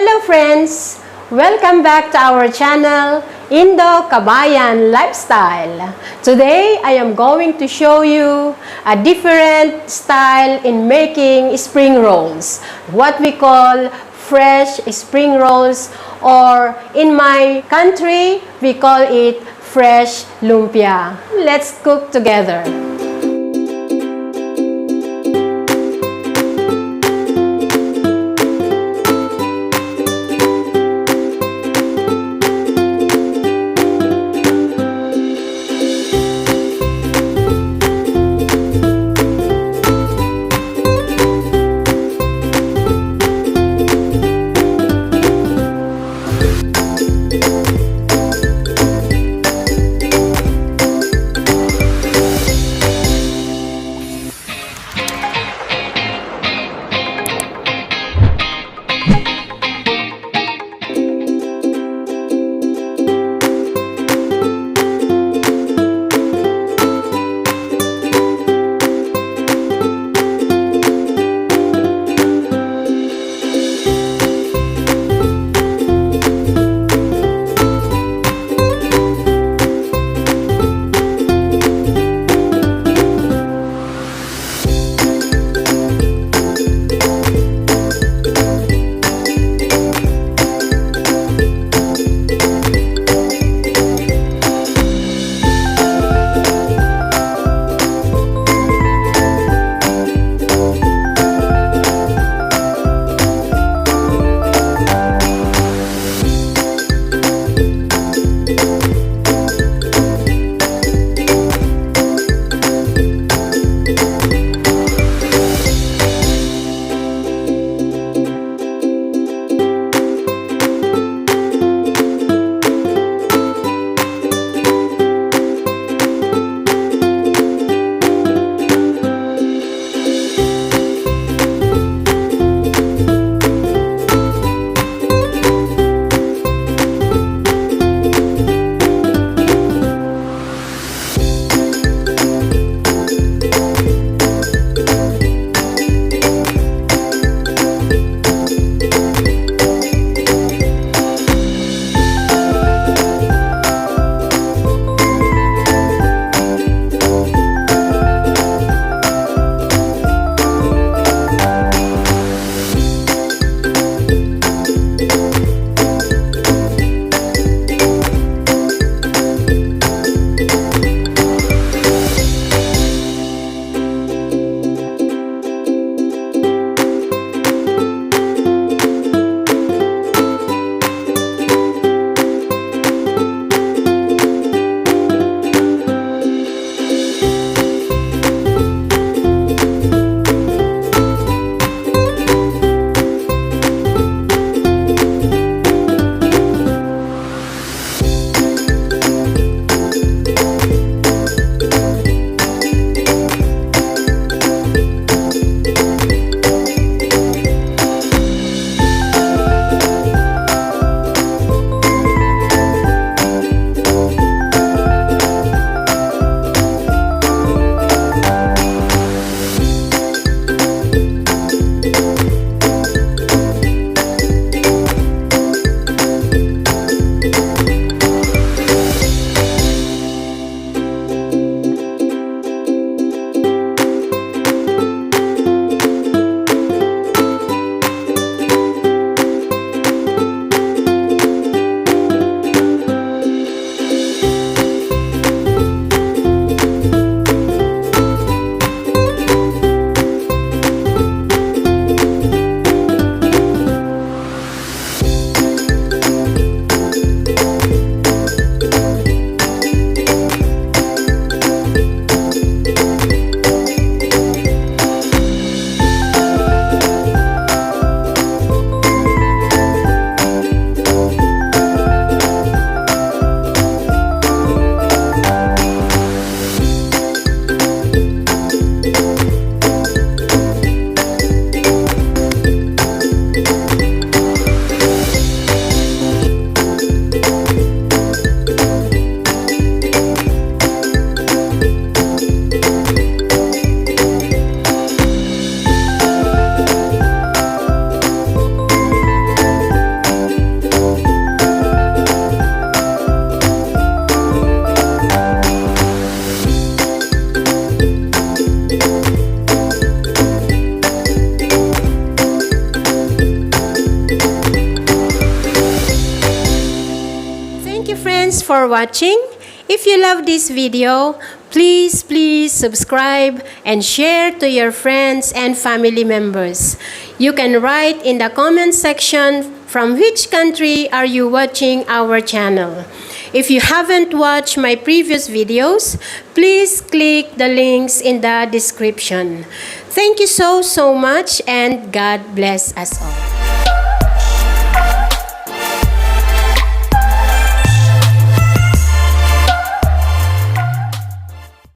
Hello friends! Welcome back to our channel, Indo-Kabayan Lifestyle. Today, I am going to show you a different style in making spring rolls. What we call fresh spring rolls, or in my country, we call it fresh lumpia. Let's cook together. for watching. If you love this video, please subscribe and share to your friends and family members. You can write in the comment section from which country are you watching our channel. If you haven't watched my previous videos, please click the links in the description. Thank you so much, and God bless us all.